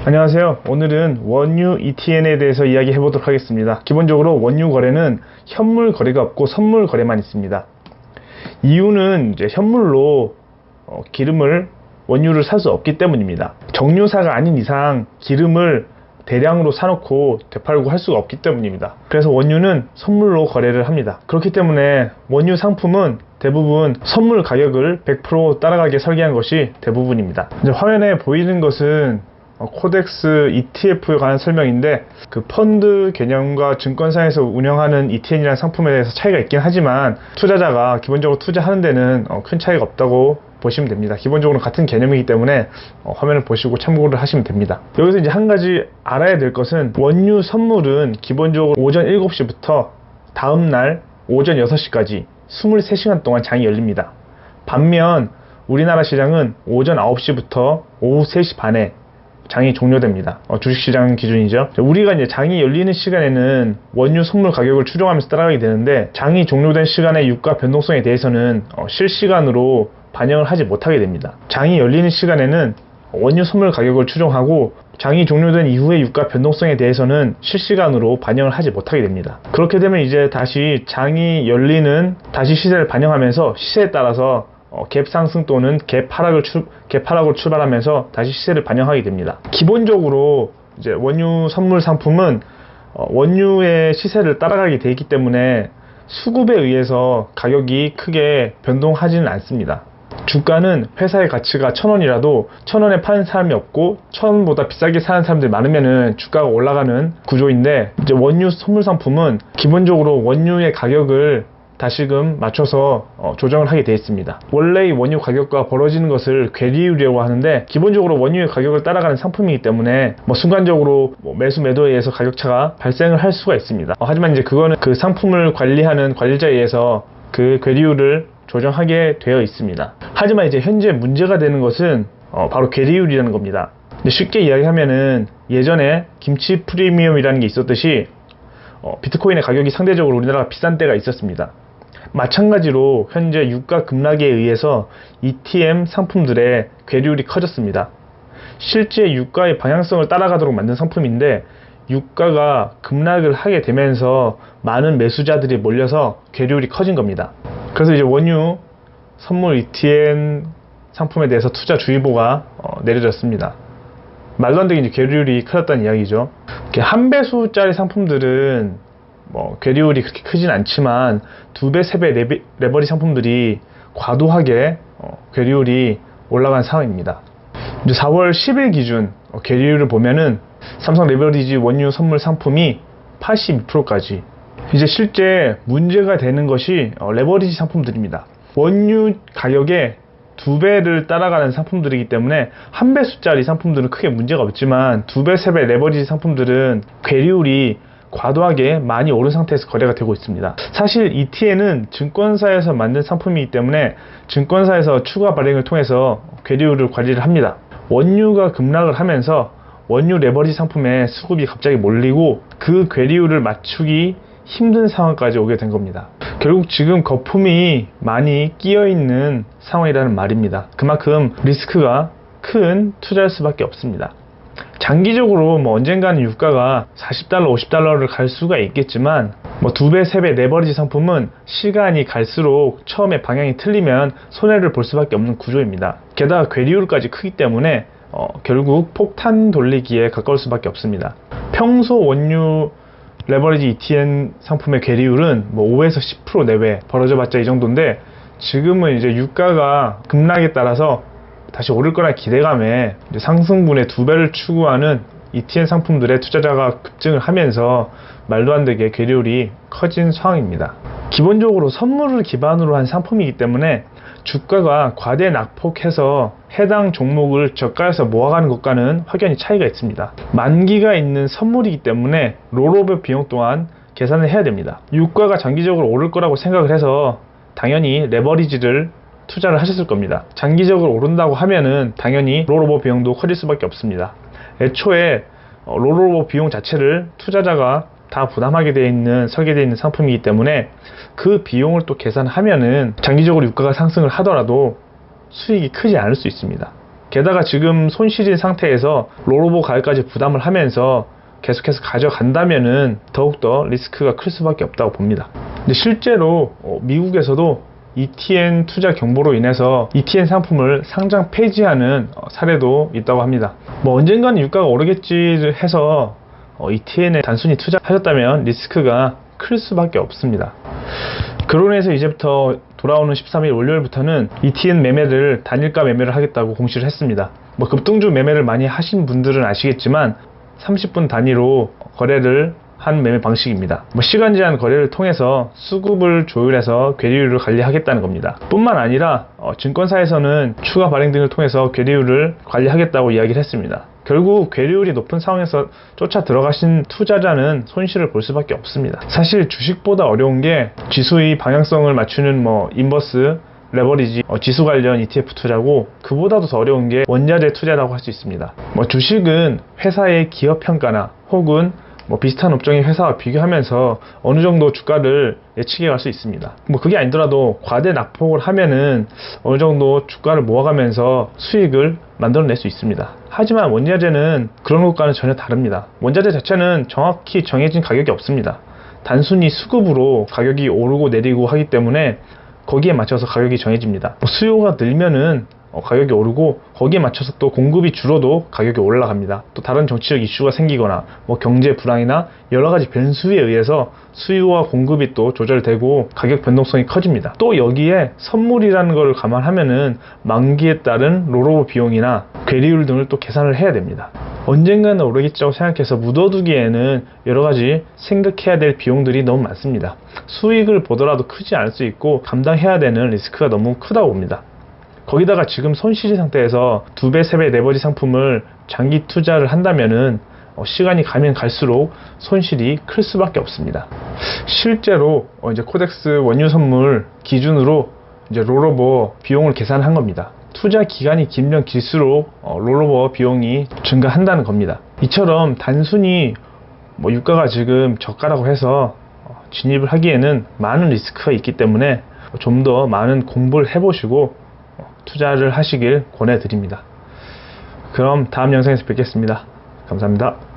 안녕하세요. 오늘은 원유 ETN에 대해서 이야기해 보도록 하겠습니다. 기본적으로 원유 거래는 현물 거래가 없고 선물 거래만 있습니다. 이유는 이제 현물로 기름을 원유를 살 수 없기 때문입니다. 정유사가 아닌 이상 기름을 대량으로 사놓고 되팔고 할 수가 없기 때문입니다. 그래서 원유는 선물로 거래를 합니다. 그렇기 때문에 원유 상품은 대부분 선물 가격을 100% 따라가게 설계한 것이 대부분입니다. 이제 화면에 보이는 것은 코덱스 ETF에 관한 설명인데, 그 펀드 개념과 증권사에서 운영하는 ETN이라는 상품에 대해서 차이가 있긴 하지만 투자자가 기본적으로 투자하는 데는 큰 차이가 없다고 보시면 됩니다. 기본적으로 같은 개념이기 때문에 화면을 보시고 참고를 하시면 됩니다. 여기서 이제 한 가지 알아야 될 것은, 원유 선물은 기본적으로 오전 7시부터 다음날 오전 6시까지 23시간 동안 장이 열립니다. 반면 우리나라 시장은 오전 9시부터 오후 3시 반에 장이 종료됩니다. 주식시장 기준이죠. 우리가 이제 장이 열리는 시간에는 원유 선물 가격을 추종하면서 따라가게 되는데, 장이 종료된 시간의 유가 변동성에 대해서는 실시간으로 반영을 하지 못하게 됩니다. 장이 열리는 시간에는 원유 선물 가격을 추종하고, 장이 종료된 이후의 유가 변동성에 대해서는 실시간으로 반영을 하지 못하게 됩니다. 그렇게 되면 이제 다시 장이 열리는 다시 시세를 반영하면서 시세에 따라서 갭 상승 또는 갭 하락으로 출발하면서 다시 시세를 반영하게 됩니다. 기본적으로 이제 원유 선물 상품은 원유의 시세를 따라가게 되어 있기 때문에 수급에 의해서 가격이 크게 변동하지는 않습니다. 주가는 회사의 가치가 1,000원이라도 1,000원에 파는 사람이 없고 1,000원보다 비싸게 사는 사람들이 많으면은 주가가 올라가는 구조인데, 이제 원유 선물 상품은 기본적으로 원유의 가격을 다시금 맞춰서 조정을 하게 되어 있습니다. 원래 이 원유 가격과 벌어지는 것을 괴리율이라고 하는데, 기본적으로 원유의 가격을 따라가는 상품이기 때문에 순간적으로 매수 매도에 의해서 가격차가 발생을 할 수가 있습니다. 하지만 이제 그거는 그 상품을 관리하는 관리자에 의해서 그 괴리율을 조정하게 되어 있습니다. 하지만 이제 현재 문제가 되는 것은 바로 괴리율이라는 겁니다. 쉽게 이야기하면은 예전에 김치 프리미엄이라는 게 있었듯이 비트코인의 가격이 상대적으로 우리나라가 비싼 때가 있었습니다. 마찬가지로 현재 유가 급락에 의해서 ETN 상품들의 괴리율이 커졌습니다. 실제 유가의 방향성을 따라가도록 만든 상품인데, 유가가 급락을 하게 되면서 많은 매수자들이 몰려서 괴리율이 커진 겁니다. 그래서 이제 원유 선물 ETN 상품에 대해서 투자 주의보가 내려졌습니다. 말도 안 되게 이제 괴리율이 커졌다는 이야기죠. 한 배수짜리 상품들은 괴리율이 그렇게 크진 않지만 2배, 3배 레버리지 상품들이 과도하게 괴리율이 올라간 상황입니다. 이제 4월 10일 기준 괴리율을 보면은 삼성 레버리지 원유 선물 상품이 82%까지. 이제 실제 문제가 되는 것이 레버리지 상품들입니다. 원유 가격의 2배를 따라가는 상품들이기 때문에 한 배수짜리 상품들은 크게 문제가 없지만 2배, 3배 레버리지 상품들은 괴리율이 과도하게 많이 오른 상태에서 거래가 되고 있습니다. 사실 ETN은 증권사에서 만든 상품이기 때문에 증권사에서 추가 발행을 통해서 괴리율을 관리를 합니다. 원유가 급락을 하면서 원유 레버리지 상품에 수급이 갑자기 몰리고 그 괴리율을 맞추기 힘든 상황까지 오게 된 겁니다. 결국 지금 거품이 많이 끼어 있는 상황이라는 말입니다. 그만큼 리스크가 큰 투자일 수밖에 없습니다. 장기적으로 언젠가는 유가가 $40, $50를 갈 수가 있겠지만 2배, 3배 레버리지 상품은 시간이 갈수록 처음에 방향이 틀리면 손해를 볼 수밖에 없는 구조입니다. 게다가 괴리율까지 크기 때문에 결국 폭탄 돌리기에 가까울 수밖에 없습니다. 평소 원유 레버리지 ETN 상품의 괴리율은 5에서 10% 내외 벌어져봤자 이 정도인데, 지금은 이제 유가가 급락에 따라서 다시 오를 거라는 기대감에 이제 상승분의 2배를 추구하는 ETN 상품들의 투자자가 급증을 하면서 말도 안 되게 괴리율이 커진 상황입니다. 기본적으로 선물을 기반으로 한 상품이기 때문에 주가가 과대 낙폭해서 해당 종목을 저가에서 모아가는 것과는 확연히 차이가 있습니다. 만기가 있는 선물이기 때문에 롤오버 비용 또한 계산을 해야 됩니다. 유가가 장기적으로 오를 거라고 생각을 해서 당연히 레버리지를 투자를 하셨을 겁니다. 장기적으로 오른다고 하면은 당연히 롤오버 비용도 커질 수밖에 없습니다. 애초에 롤오버 비용 자체를 투자자가 다 부담하게 되어 있는, 설계되어 있는 상품이기 때문에 그 비용을 또 계산하면은 장기적으로 유가가 상승을 하더라도 수익이 크지 않을 수 있습니다. 게다가 지금 손실인 상태에서 롤오버 가격까지 부담을 하면서 계속해서 가져간다면은 더욱더 리스크가 클 수밖에 없다고 봅니다. 근데 실제로 미국에서도 ETN 투자 경보로 인해서 ETN 상품을 상장 폐지하는 사례도 있다고 합니다. 뭐 언젠가는 유가가 오르겠지 해서 ETN에 단순히 투자하셨다면 리스크가 클 수밖에 없습니다. 그로 인해서 이제부터 돌아오는 13일 월요일부터는 ETN 매매를 단일가 매매를 하겠다고 공시를 했습니다. 뭐 급등주 매매를 많이 하신 분들은 아시겠지만 30분 단위로 거래를 한 매매 방식입니다. 뭐 시간 제한 거래를 통해서 수급을 조율해서 괴리율을 관리하겠다는 겁니다. 뿐만 아니라 증권사에서는 추가 발행 등을 통해서 괴리율을 관리하겠다고 이야기를 했습니다. 결국 괴리율이 높은 상황에서 쫓아 들어가신 투자자는 손실을 볼 수밖에 없습니다. 사실 주식보다 어려운 게 지수의 방향성을 맞추는 인버스 레버리지 지수 관련 ETF 투자고, 그보다도 더 어려운 게 원자재 투자라고 할 수 있습니다. 주식은 회사의 기업 평가나 혹은 비슷한 업종의 회사와 비교하면서 어느 정도 주가를 예측해 갈 수 있습니다. 그게 아니더라도 과대 낙폭을 하면은 어느 정도 주가를 모아가면서 수익을 만들어낼 수 있습니다. 하지만 원자재는 그런 것과는 전혀 다릅니다. 원자재 자체는 정확히 정해진 가격이 없습니다. 단순히 수급으로 가격이 오르고 내리고 하기 때문에 거기에 맞춰서 가격이 정해집니다. 수요가 늘면은 가격이 오르고, 거기에 맞춰서 또 공급이 줄어도 가격이 올라갑니다. 또 다른 정치적 이슈가 생기거나 경제 불황이나 여러가지 변수에 의해서 수요와 공급이 또 조절되고 가격 변동성이 커집니다. 또 여기에 선물이라는 걸 감안하면은 만기에 따른 롤오버 비용이나 괴리율 등을 또 계산을 해야 됩니다. 언젠가는 오르겠지라고 생각해서 묻어두기에는 여러가지 생각해야 될 비용들이 너무 많습니다. 수익을 보더라도 크지 않을 수 있고 감당해야 되는 리스크가 너무 크다고 봅니다. 거기다가 지금 손실인 상태에서 2배, 3배 레버리지 상품을 장기 투자를 한다면은 시간이 가면 갈수록 손실이 클 수밖에 없습니다. 실제로 이제 코덱스 원유 선물 기준으로 이제 롤오버 비용을 계산한 겁니다. 투자 기간이 길면 길수록 롤오버 비용이 증가한다는 겁니다. 이처럼 단순히 유가가 지금 저가라고 해서 진입을 하기에는 많은 리스크가 있기 때문에 좀 더 많은 공부를 해보시고 투자를 하시길 권해드립니다. 그럼 다음 영상에서 뵙겠습니다. 감사합니다.